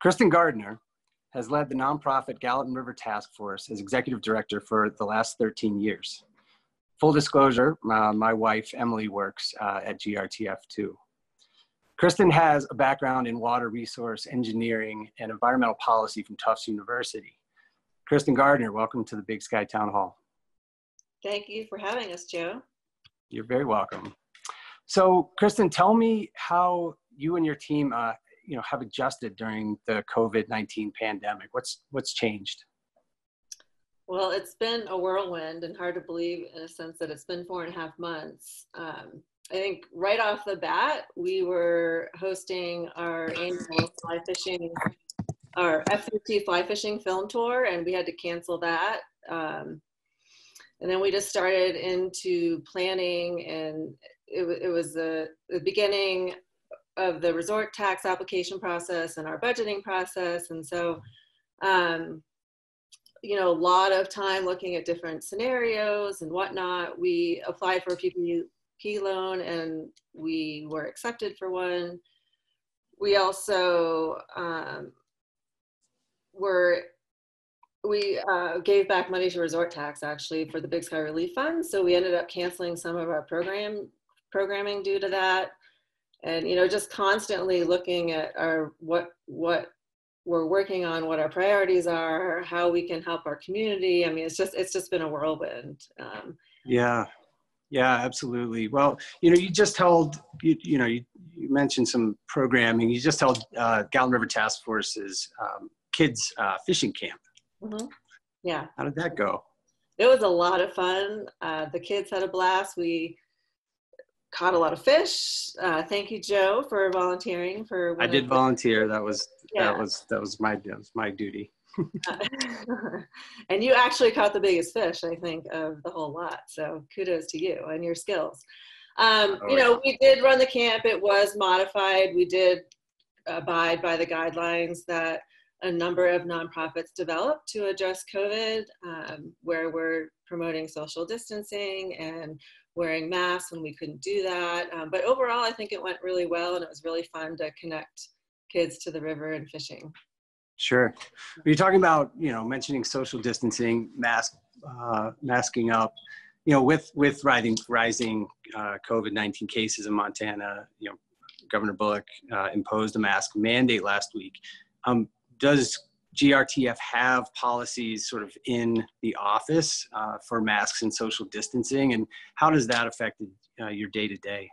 Kristin Gardner has led the nonprofit Gallatin River Task Force as executive director for the last 13 years. Full disclosure, my wife, Emily, works at GRTF too. Kristin has a background in water resource engineering and environmental policy from Tufts University. Kristin Gardner, welcome to the Big Sky Town Hall. Thank you for having us, Joe. You're very welcome. So, Kristin, tell me how you and your team have adjusted during the COVID-19 pandemic. What's changed? Well, it's been a whirlwind and hard to believe in a sense that it's been 4.5 months. I think right off the bat, we were hosting our annual fly fishing, our F3T fly fishing film tour, and we had to cancel that. And then we just started into planning, and it was the beginning of the resort tax application process and our budgeting process. And so, a lot of time looking at different scenarios and whatnot. We applied for a PPP loan and we were accepted for one. We also gave back money to resort tax actually for the Big Sky Relief Fund. So we ended up canceling some of our programming due to that. And, just constantly looking at what we're working on, what our priorities are, how we can help our community. I mean, it's just been a whirlwind. Yeah, absolutely. Well, you just held, you mentioned some programming. You just held Gallatin River Task Force's kids fishing camp. Mm-hmm. Yeah. How did that go? It was a lot of fun. The kids had a blast. We caught a lot of fish. Thank you, Joe, for volunteering for. I did volunteer. That was my duty. And you actually caught the biggest fish, I think, of the whole lot. So kudos to you and your skills. We did run the camp. It was modified. We did abide by the guidelines that a number of nonprofits developed to address COVID, where we're promoting social distancing and wearing masks when we couldn't do that. But overall, I think it went really well, and it was really fun to connect kids to the river and fishing. Sure. You're talking about, mentioning social distancing, masking up, with rising COVID-19 cases in Montana. Governor Bullock imposed a mask mandate last week. Does GRTF have policies sort of in the office for masks and social distancing, and how does that affect your day-to-day?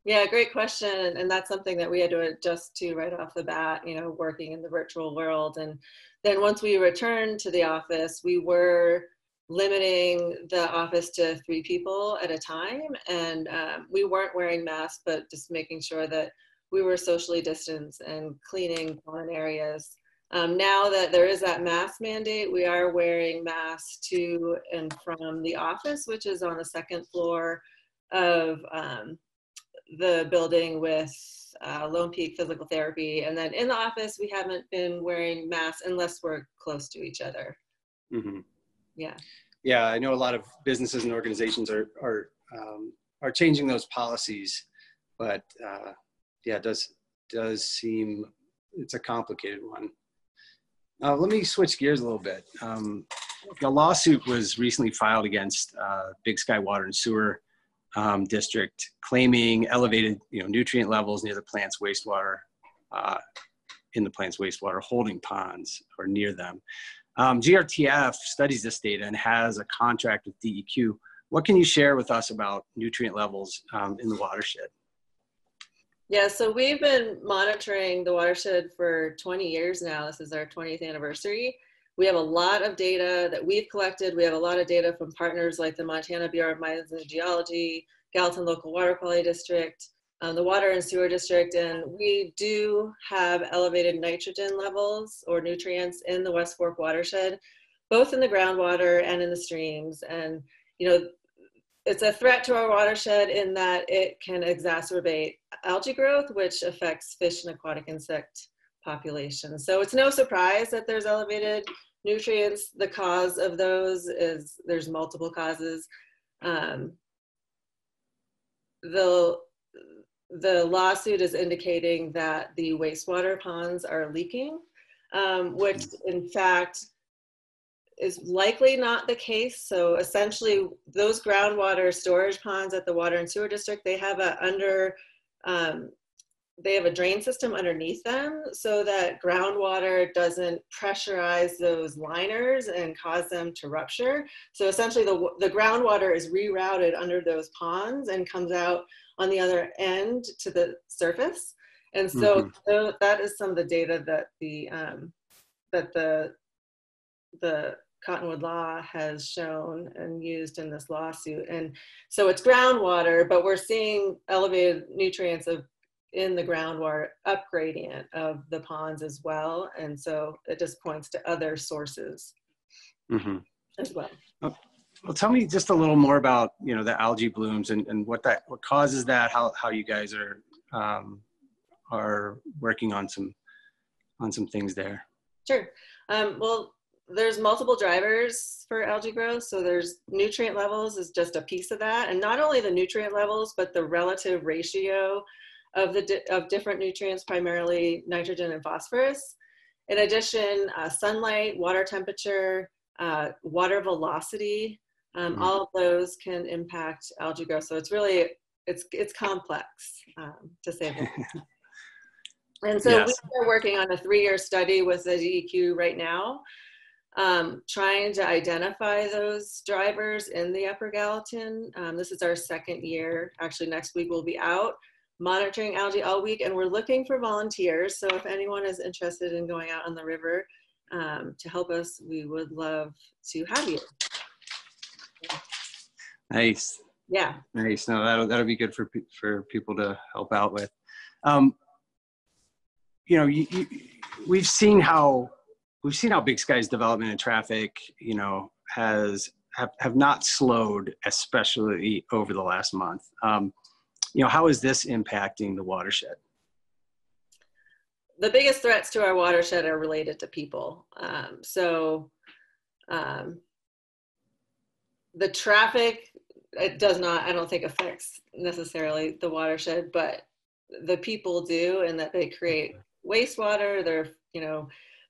Yeah, great question. And that's something that we had to adjust to right off the bat, working in the virtual world. And then once we returned to the office, we were limiting the office to 3 people at a time. And we weren't wearing masks, but just making sure that we were socially distanced and cleaning common areas. Now that there is that mask mandate, we are wearing masks to and from the office, which is on the 2nd floor of the building with Lone Peak Physical Therapy. And then in the office, we haven't been wearing masks unless we're close to each other. Mm-hmm. Yeah. Yeah, I know a lot of businesses and organizations are changing those policies, but it does seem it's a complicated one. Let me switch gears a little bit. A lawsuit was recently filed against Big Sky Water and Sewer District, claiming elevated nutrient levels near the plant's wastewater, in the plant's wastewater holding ponds or near them. GRTF studies this data and has a contract with DEQ. What can you share with us about nutrient levels in the watershed? Yeah, so we've been monitoring the watershed for 20 years now. This is our 20th anniversary. We have a lot of data that we've collected. We have a lot of data from partners like the Montana Bureau of Mines and Geology, Gallatin Local Water Quality District, the Water and Sewer District, and we do have elevated nitrogen levels or nutrients in the West Fork watershed, both in the groundwater and in the streams. And, it's a threat to our watershed in that it can exacerbate algae growth, which affects fish and aquatic insect populations. So it's no surprise that there's elevated nutrients. The cause of those is there's multiple causes. The lawsuit is indicating that the wastewater ponds are leaking. which in fact is likely not the case. So essentially those groundwater storage ponds at the Water and Sewer District, they have a drain system underneath them so that groundwater doesn't pressurize those liners and cause them to rupture. So essentially the groundwater is rerouted under those ponds and comes out on the other end to the surface. And so, so that is some of the data that the Cottonwood Law has shown and used in this lawsuit. And so it's groundwater, but we're seeing elevated nutrients in the groundwater up gradient of the ponds as well. And so it just points to other sources as well. Well, tell me just a little more about, the algae blooms and what causes that, how you guys are working on some things there. Sure. Well, there's multiple drivers for algae growth. So there's nutrient levels is just a piece of that. And not only the nutrient levels, but the relative ratio of different nutrients, primarily nitrogen and phosphorus. In addition, sunlight, water temperature, water velocity, all of those can impact algae growth. So it's really, it's complex, to say the least. And so we are working on a 3-year study with the DEQ right now, trying to identify those drivers in the Upper Gallatin. This is our 2nd year. Actually, next week we'll be out monitoring algae all week, and we're looking for volunteers. So if anyone is interested in going out on the river to help us, we would love to have you. Nice. Yeah. Nice. No, that'll be good for people to help out with. We've seen how Big Sky's development and traffic, have not slowed, especially over the last month. How is this impacting the watershed? The biggest threats to our watershed are related to people. The traffic, it does not, I don't think, affects necessarily the watershed, but the people do, in that they create wastewater, they're,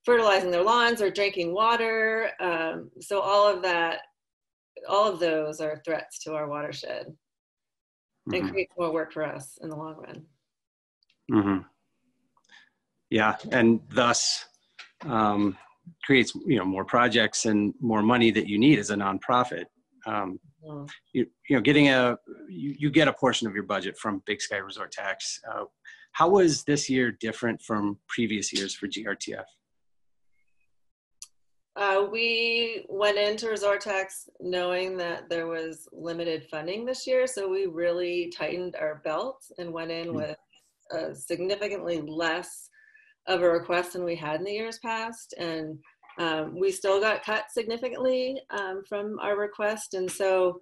fertilizing their lawns or drinking water. So all of those are threats to our watershed and create more work for us in the long run. Yeah, and thus creates more projects and more money that you need as a nonprofit. You get a portion of your budget from Big Sky Resort Tax. How was this year different from previous years for GRTF? We went into Resort Tax knowing that there was limited funding this year, so we really tightened our belts and went in with significantly less of a request than we had in the years past. And we still got cut significantly from our request. And so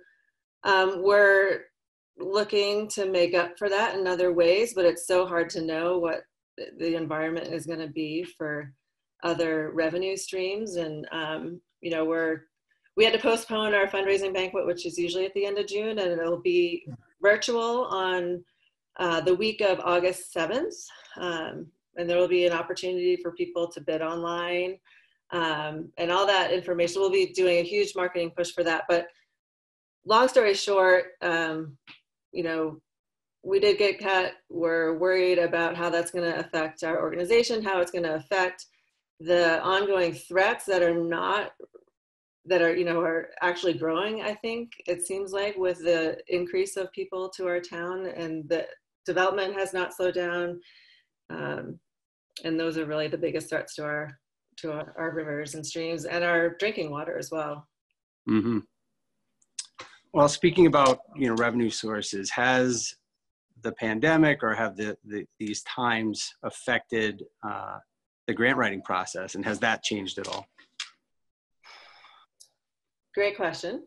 we're looking to make up for that in other ways, but it's so hard to know what the environment is going to be for other revenue streams. And, we had to postpone our fundraising banquet, which is usually at the end of June, and it'll be virtual on the week of August 7th. And there will be an opportunity for people to bid online and all that information. We'll be doing a huge marketing push for that. But long story short, we did get cut. We're worried about how that's going to affect our organization, how it's going to affect the ongoing threats that are actually growing. I think it seems like with the increase of people to our town, and the development has not slowed down. And those are really the biggest threats to our rivers and streams and our drinking water as well. Well, speaking about revenue sources, has the pandemic or have these times affected the grant writing process, and has that changed at all? Great question.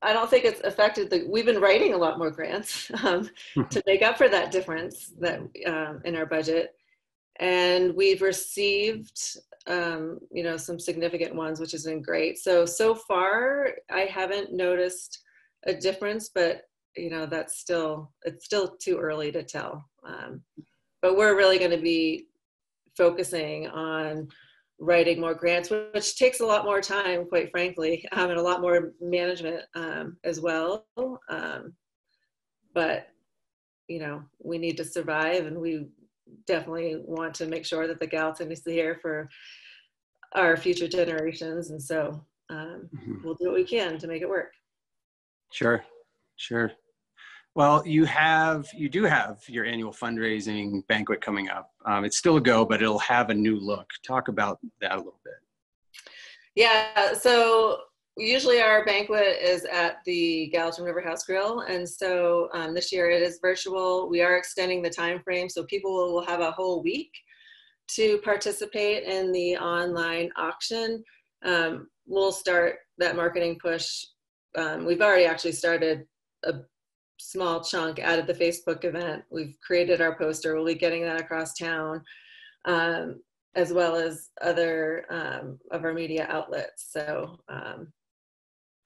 I don't think it's affected we've been writing a lot more grants to make up for that difference that in our budget. And we've received, some significant ones, which has been great. So far, I haven't noticed a difference, but it's still too early to tell. But we're really going to be focusing on writing more grants, which takes a lot more time, quite frankly, and a lot more management as well. But, you know, we need to survive, and we definitely want to make sure that the Gallatin is here for our future generations. And so we'll do what we can to make it work. Sure, sure. Well, you do have your annual fundraising banquet coming up. It's still a go, but it'll have a new look. Talk about that a little bit. Yeah, so usually our banquet is at the Gallatin River House Grill, and so this year it is virtual. We are extending the time frame, so people will have a whole week to participate in the online auction. We'll start that marketing push. We've already actually started a small chunk out of the Facebook event. We've created our poster. We'll be getting that across town, as well as other of our media outlets. So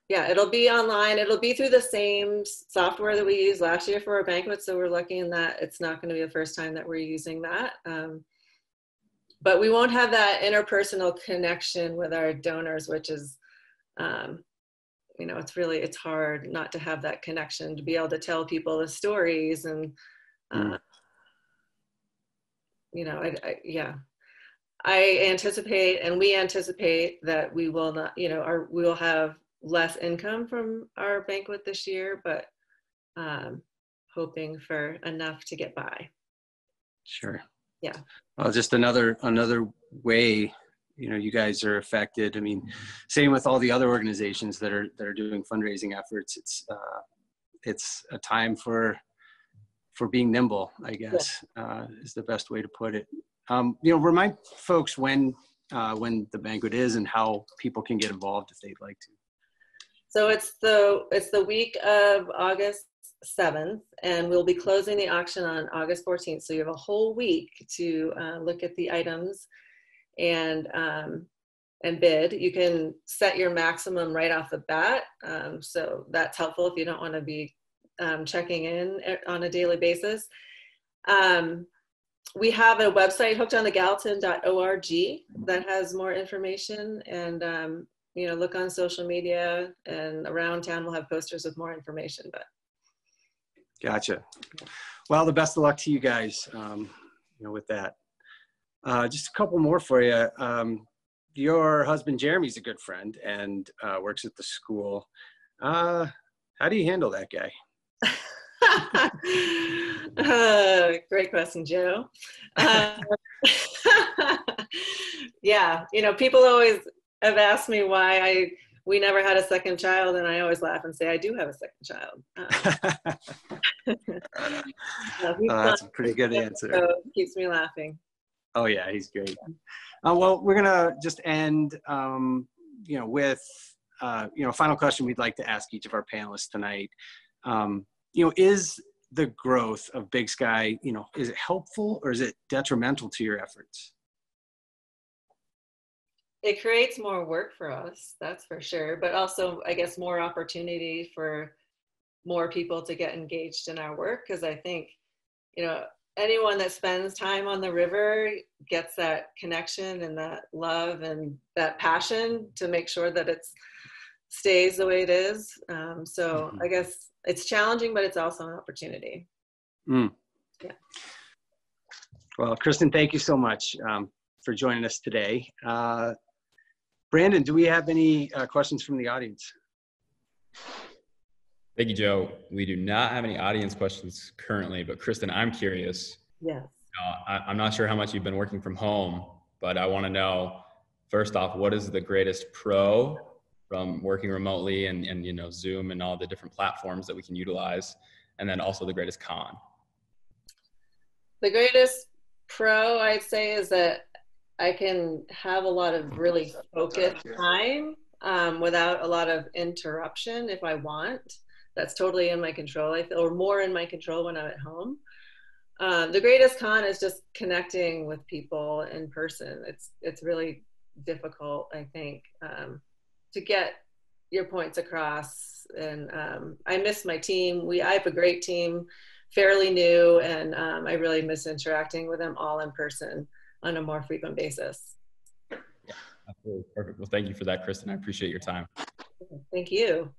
yeah, it'll be online. It'll be through the same software that we used last year for our banquet. So we're lucky in that it's not going to be the first time that we're using that. But we won't have that interpersonal connection with our donors, which is, you know, it's hard not to have that connection, to be able to tell people the stories. And, you know, I anticipate, and we anticipate, that we will not, you know, we will have less income from our banquet this year, but hoping for enough to get by. Sure. Yeah. Well, just another way, you know, you guys are affected. I mean, same with all the other organizations that are doing fundraising efforts. It's a time for being nimble, I guess, is the best way to put it. You know, remind folks when the banquet is and how people can get involved if they'd like to. So it's the week of August 7th, and we'll be closing the auction on August 14th. So you have a whole week to look at the items and bid. You can set your maximum right off the bat. So that's helpful if you don't want to be checking in on a daily basis. We have a website, hookedonthegallatin.org, that has more information, and you know, look on social media, and around town we'll have posters with more information. But gotcha. Well, the best of luck to you guys, you know, with that. Just a couple more for you. Your husband Jeremy's a good friend and works at the school. How do you handle that guy? Great question, Joe. Yeah, you know, people always have asked me why we never had a second child, and I always laugh and say I do have a second child. That's a pretty good answer. So it keeps me laughing. Oh yeah, he's great. Well, we're gonna just end, you know, with you know, a final question we'd like to ask each of our panelists tonight. You know, is the growth of Big Sky, you know, is it helpful or is it detrimental to your efforts? It creates more work for us, that's for sure, but also, I guess, more opportunity for more people to get engaged in our work, because I think, you know, anyone that spends time on the river gets that connection and that love and that passion to make sure that it stays the way it is. So I guess it's challenging, but it's also an opportunity. Yeah. Well, Kristin, thank you so much for joining us today. Brandon, do we have any questions from the audience? Thank you, Joe. We do not have any audience questions currently, but Kristin, I'm curious. Yes. I'm not sure how much you've been working from home, but I want to know, first off, what is the greatest pro from working remotely and you know, Zoom and all the different platforms that we can utilize, and then also the greatest con? The greatest pro, I'd say, is that I can have a lot of really focused time without a lot of interruption if I want. That's totally in my control, I feel, or more in my control when I'm at home. The greatest con is just connecting with people in person. It's really difficult, I think, to get your points across. And I miss my team. I have a great team, fairly new, and I really miss interacting with them all in person. on a more frequent basis. Absolutely. Perfect. Well, thank you for that, Kristin. I appreciate your time. Thank you.